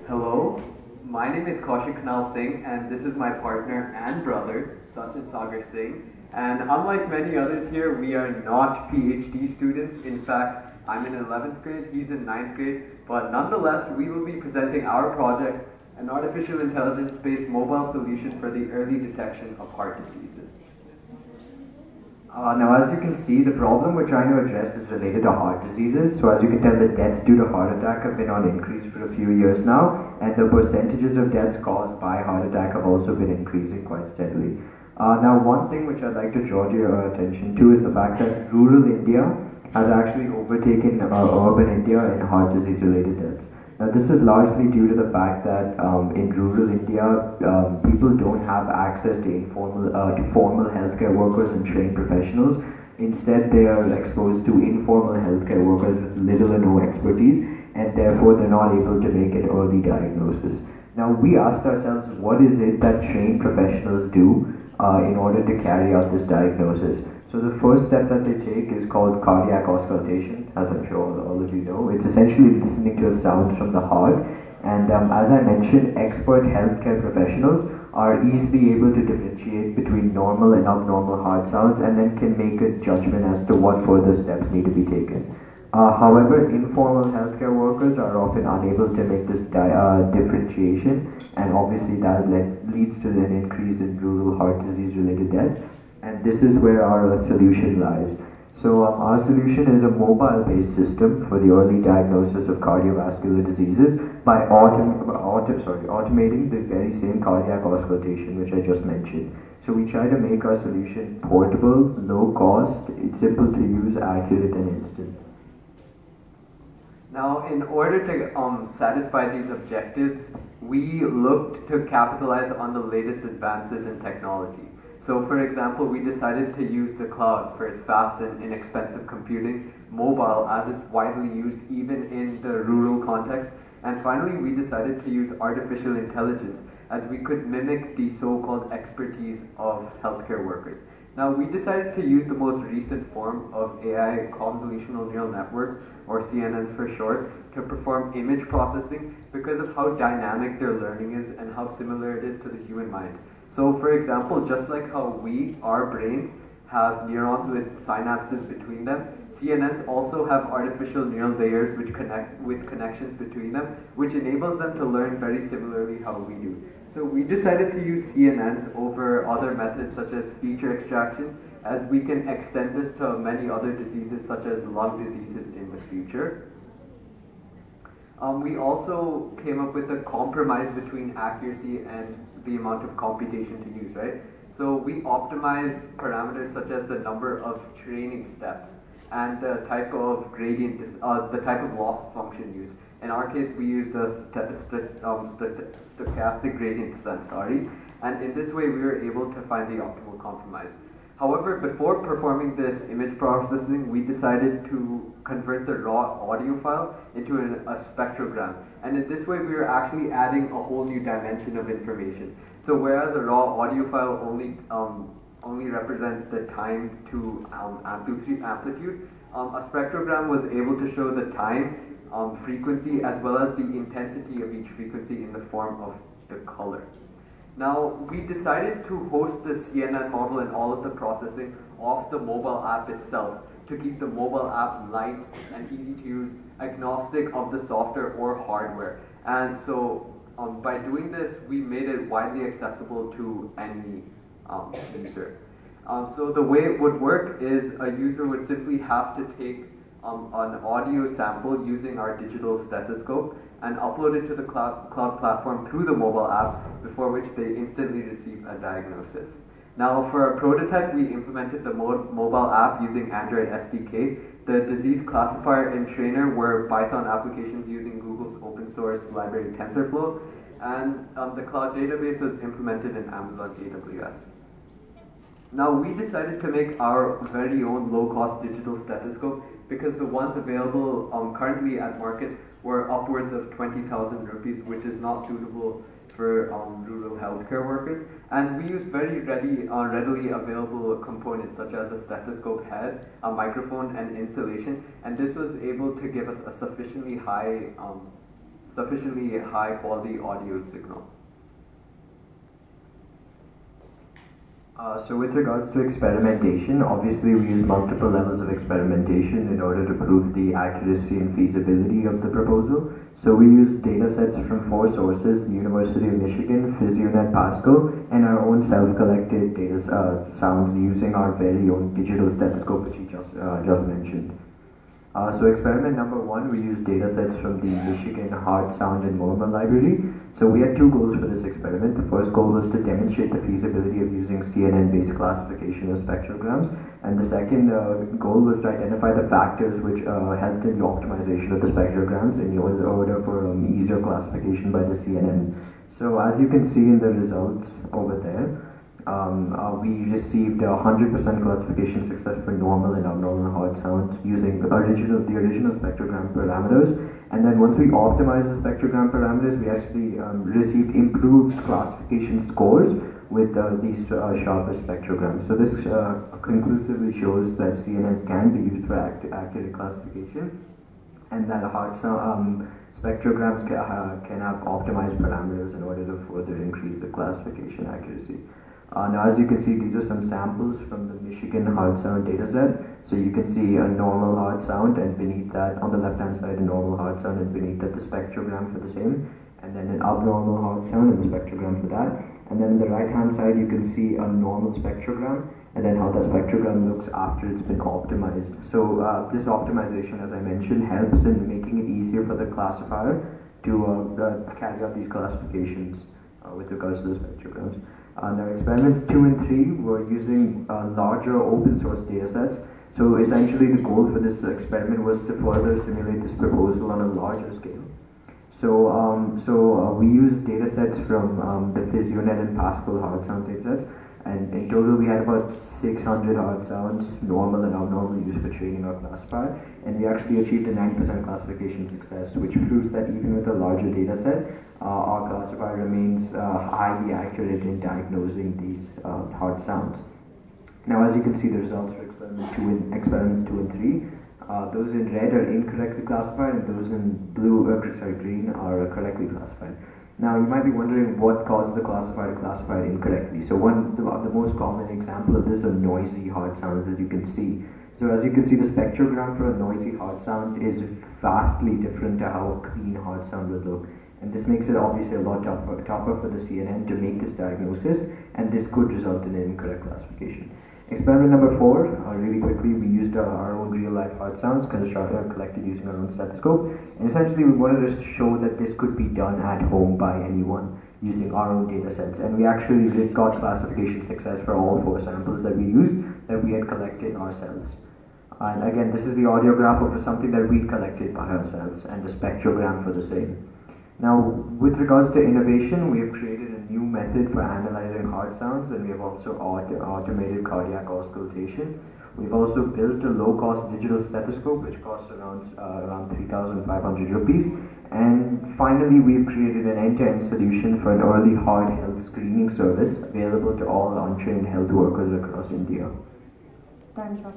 Hello, my name is Kaushik Kunal Singh, and this is my partner and brother, Sachin Sagar Singh. And unlike many others here, we are not PhD students. In fact, I'm in 11th grade, he's in 9th grade, but nonetheless, we will be presenting our project, an artificial intelligence-based mobile solution for the early detection of heart diseases. Now, as you can see, the problem we're trying to address is related to heart diseases. So as you can tell, the deaths due to heart attack have been on increase for a few years now, and the percentages of deaths caused by heart attack have also been increasing quite steadily. Now, one thing which I'd like to draw to your attention to is the fact that rural India has actually overtaken urban India in heart disease-related deaths. Now, this is largely due to the fact that in rural India, people don't have access to formal healthcare workers and trained professionals. Instead, they are exposed to informal healthcare workers with little or no expertise, and therefore they're not able to make an early diagnosis. Now, we asked ourselves, what is it that trained professionals do in order to carry out this diagnosis? So the first step that they take is called cardiac auscultation, as I'm sure all of you know. It's essentially listening to sounds from the heart. And as I mentioned, expert healthcare professionals are easily able to differentiate between normal and abnormal heart sounds, and then can make a judgment as to what further steps need to be taken. However, informal healthcare workers are often unable to make this differentiation, and obviously that leads to an increase in rural heart disease-related deaths. And this is where our solution lies. So our solution is a mobile-based system for the early diagnosis of cardiovascular diseases by automating the very same cardiac auscultation which I just mentioned. So we try to make our solution portable, low cost, it's simple to use, accurate, and instant. Now, in order to satisfy these objectives, we looked to capitalize on the latest advances in technology. So, for example, we decided to use the cloud for its fast and inexpensive computing, mobile as it's widely used even in the rural context, and finally we decided to use artificial intelligence as we could mimic the so-called expertise of healthcare workers. Now, we decided to use the most recent form of AI, convolutional neural networks, or CNNs for short, to perform image processing because of how dynamic their learning is and how similar it is to the human mind. So, for example, just like how our brains, have neurons with synapses between them, CNNs also have artificial neural layers which connect with connections between them, which enables them to learn very similarly how we do. So we decided to use CNNs over other methods such as feature extraction, as we can extend this to many other diseases such as lung diseases in the future. We also came up with a compromise between accuracy and the amount of computation to use, right? So we optimize parameters such as the number of training steps and the type of gradient, the type of loss function used. In our case, we used a stochastic gradient descent, and in this way we were able to find the optimal compromise. However, before performing this image processing, we decided to convert the raw audio file into a spectrogram. And in this way, we were actually adding a whole new dimension of information. So whereas a raw audio file only represents the time to amplitude, a spectrogram was able to show the time, frequency, as well as the intensity of each frequency in the form of the color. Now, we decided to host the CNN model and all of the processing off the mobile app itself to keep the mobile app light and easy to use, agnostic of the software or hardware. And so, by doing this, we made it widely accessible to any user. So the way it would work is a user would simply have to take an audio sample using our digital stethoscope and upload it to the cloud platform through the mobile app, before which they instantly receive a diagnosis. Now, for our prototype, we implemented the mobile app using Android SDK. The disease classifier and trainer were Python applications using Google's open source library TensorFlow, and the cloud database was implemented in Amazon AWS. Now, we decided to make our very own low-cost digital stethoscope because the ones available currently at market were upwards of 20,000 rupees, which is not suitable for rural healthcare workers. And we use very readily available components such as a stethoscope head, a microphone, and insulation. And this was able to give us a sufficiently high sufficiently high quality audio signal. So with regards to experimentation, obviously we use multiple levels of experimentation in order to prove the accuracy and feasibility of the proposal. So we use data sets from 4 sources: the University of Michigan, PhysioNet, Pascal, and our own self-collected data sounds using our very own digital stethoscope, which he just mentioned. So experiment number 1, we used data sets from the Michigan Hard Sound and Murmur Library. So we had 2 goals for this experiment. The first goal was to demonstrate the feasibility of using CNN-based classification of spectrograms, and the second goal was to identify the factors which helped in the optimization of the spectrograms in order for easier classification by the CNN. So as you can see in the results over there, we received 100% classification success for normal and abnormal hard sounds using the original spectrogram parameters. And then once we optimized the spectrogram parameters, we actually received improved classification scores with these sharper spectrograms. So this conclusively shows that CNNs can be used for accurate classification, and that hard sound spectrograms can have optimized parameters in order to further increase the classification accuracy. Now, as you can see, these are some samples from the Michigan hard sound dataset. So you can see a normal hard sound, and beneath that, on the left-hand side, a normal hard sound, and beneath that, the spectrogram for the same, and then an abnormal hard sound and the spectrogram for that. And then on the right-hand side, you can see a normal spectrogram, and then how the spectrogram looks after it's been optimized. So this optimization, as I mentioned, helps in making it easier for the classifier to carry out these classifications with regards to the spectrograms. Now, experiments 2 and 3 were using larger open source data sets. So essentially the goal for this experiment was to further simulate this proposal on a larger scale. So we used data sets from the PhysioNet and Pascal hard sound data sets, and in total we had about 600 hard sounds, normal and abnormal, used for training our classifier, and we actually achieved a 90% classification success, which proves that even with a larger data set, our classifier remains highly accurate in diagnosing these hard sounds. Now, as you can see, the results for experiments 2 and 3. Those in red are incorrectly classified, and those in green are correctly classified. Now, you might be wondering what caused the classifier to classify it incorrectly. So the most common example of this are noisy hard sounds, as you can see. So as you can see, the spectrogram for a noisy hard sound is vastly different to how a clean hard sound would look. And this makes it obviously a lot tougher for the CNN to make this diagnosis, and this could result in an incorrect classification. Experiment number 4, really quickly, we used our own real-life hard sounds collected using our own stethoscope, and essentially we wanted to show that this could be done at home by anyone using our own data sets, and we actually got classification success for all 4 samples that we used that we had collected ourselves. And again, this is the audiograph of something that we collected by ourselves, and the spectrogram for the same. Now, with regards to innovation, we have created a new method for analyzing hard sounds, and we have also automated cardiac auscultation. We've also built a low-cost digital stethoscope, which costs around 3,500 rupees. And finally, we've created an end-to-end solution for an early heart health screening service available to all untrained health workers across India. Time's up.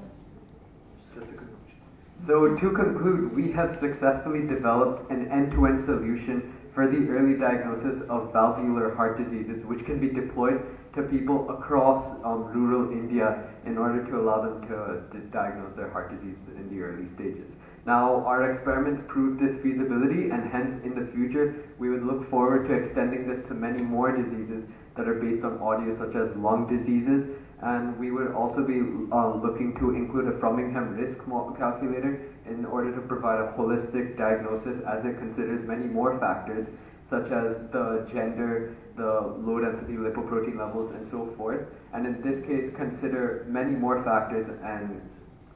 So to conclude, we have successfully developed an end-to-end solution for the early diagnosis of valvular heart diseases, which can be deployed to people across rural India in order to allow them to diagnose their heart disease in the early stages. Now, our experiments proved its feasibility, and hence in the future we would look forward to extending this to many more diseases that are based on audio, such as lung diseases. And we would also be looking to include a Framingham risk calculator in order to provide a holistic diagnosis, as it considers many more factors such as the gender, the low density lipoprotein levels, and so forth. And in this case, consider many more factors and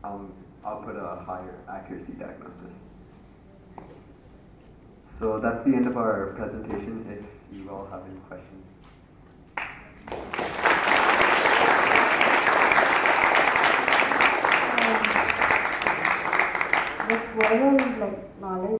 output a higher accuracy diagnosis. So that's the end of our presentation. If you all have any questions. This viral knowledge